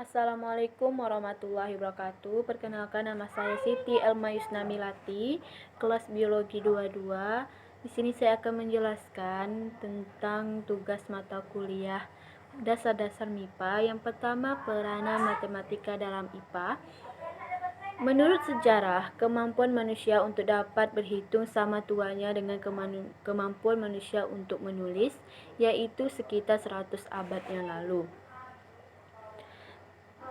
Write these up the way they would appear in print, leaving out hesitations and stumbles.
Assalamualaikum warahmatullahi wabarakatuh. Perkenalkan, nama saya Siti Elma Yusnamilati, kelas biologi 22. Di sini saya akan menjelaskan tentang tugas mata kuliah dasar-dasar MIPA. Yang pertama, peranan matematika dalam IPA. Menurut sejarah, kemampuan manusia untuk dapat berhitung sama tuanya dengan kemampuan manusia untuk menulis, yaitu sekitar 100 abad yang lalu.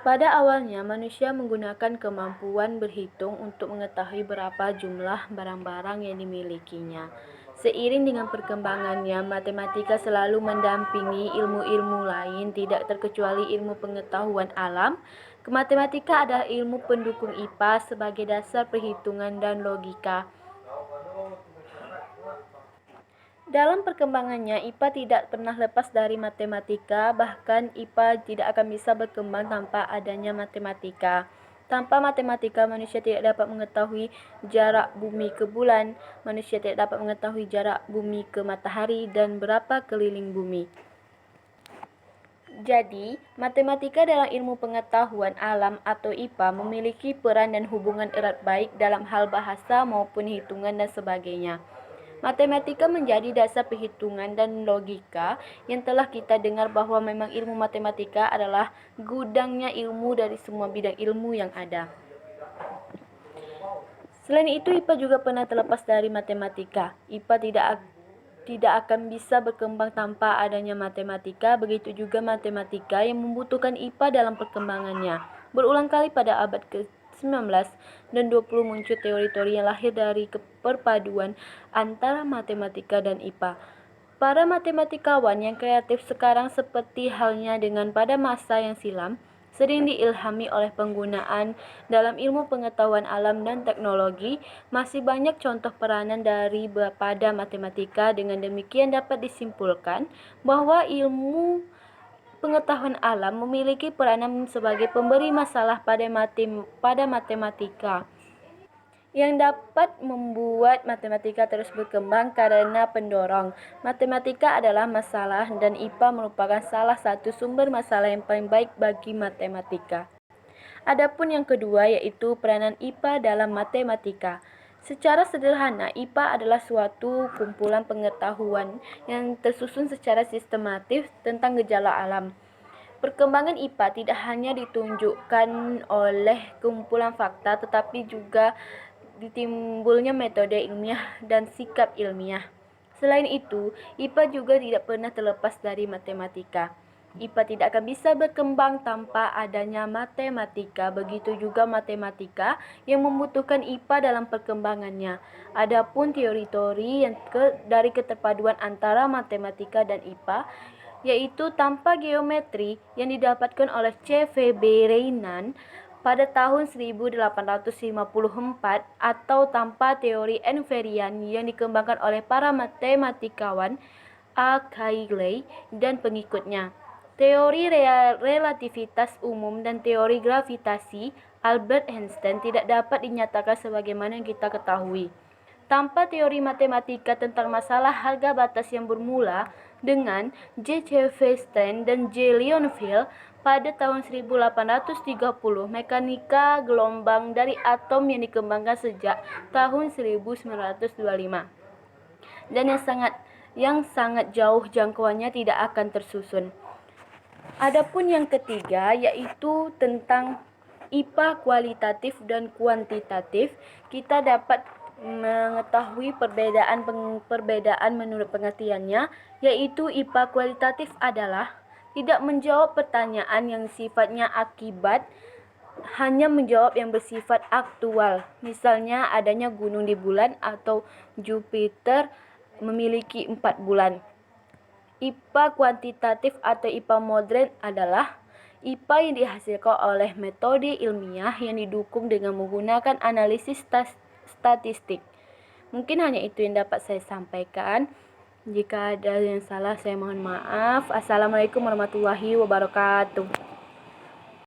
Pada awalnya, manusia menggunakan kemampuan berhitung untuk mengetahui berapa jumlah barang-barang yang dimilikinya. Seiring dengan perkembangannya, matematika selalu mendampingi ilmu-ilmu lain, tidak terkecuali ilmu pengetahuan alam. Matematika adalah ilmu pendukung IPA sebagai dasar perhitungan dan logika. Dalam perkembangannya, IPA tidak pernah lepas dari matematika, bahkan IPA tidak akan bisa berkembang tanpa adanya matematika. Tanpa matematika, manusia tidak dapat mengetahui jarak bumi ke bulan, manusia tidak dapat mengetahui jarak bumi ke matahari, dan berapa keliling bumi. Jadi, matematika dalam ilmu pengetahuan alam atau IPA memiliki peran dan hubungan erat baik dalam hal bahasa maupun hitungan dan sebagainya. Matematika menjadi dasar perhitungan dan logika yang telah kita dengar bahwa memang ilmu matematika adalah gudangnya ilmu dari semua bidang ilmu yang ada. Selain itu, IPA juga pernah terlepas dari matematika. IPA tidak akan bisa berkembang tanpa adanya matematika, begitu juga matematika yang membutuhkan IPA dalam perkembangannya. Berulang kali pada abad ke-19 dan 20 muncul teori-teori yang lahir dari perpaduan antara matematika dan IPA. Para matematikawan yang kreatif sekarang, seperti halnya dengan pada masa yang silam, sering diilhami oleh penggunaan dalam ilmu pengetahuan alam dan teknologi. Masih banyak contoh peranan pada matematika. Dengan demikian dapat disimpulkan bahwa ilmu pengetahuan alam memiliki peranan sebagai pemberi masalah pada matematika, yang dapat membuat matematika terus berkembang karena pendorong. Matematika adalah masalah dan IPA merupakan salah satu sumber masalah yang paling baik bagi matematika. Adapun yang kedua, yaitu peranan IPA dalam matematika. Secara sederhana, IPA adalah suatu kumpulan pengetahuan yang tersusun secara sistematis tentang gejala alam. Perkembangan IPA tidak hanya ditunjukkan oleh kumpulan fakta, tetapi juga ditimbulnya metode ilmiah dan sikap ilmiah. Selain itu, IPA juga tidak pernah terlepas dari matematika. IPA tidak akan bisa berkembang tanpa adanya matematika, begitu juga matematika yang membutuhkan IPA dalam perkembangannya. Adapun teori-teori dari keterpaduan antara matematika dan IPA, yaitu tanpa geometri yang didapatkan oleh C.V.B. Riemann pada tahun 1854, atau tanpa teori invarian yang dikembangkan oleh para matematikawan A. Cayley dan pengikutnya. Teori relativitas umum dan teori gravitasi Albert Einstein tidak dapat dinyatakan sebagaimana yang kita ketahui. Tanpa teori matematika tentang masalah harga batas yang bermula dengan J. Chastain dan J. Liouville pada tahun 1830, mekanika gelombang dari atom yang dikembangkan sejak tahun 1925, dan yang sangat jauh jangkauannya tidak akan tersusun. Adapun yang ketiga, yaitu tentang IPA kualitatif dan kuantitatif. Kita dapat mengetahui perbedaan menurut pengertiannya, yaitu IPA kualitatif adalah tidak menjawab pertanyaan yang sifatnya akibat, hanya menjawab yang bersifat aktual. Misalnya adanya gunung di bulan atau Jupiter memiliki 4 bulan. IPA kuantitatif atau IPA modern adalah IPA yang dihasilkan oleh metode ilmiah yang didukung dengan menggunakan analisis statistik. Mungkin hanya itu yang dapat saya sampaikan. Jika ada yang salah, saya mohon maaf. Assalamualaikum warahmatullahi wabarakatuh.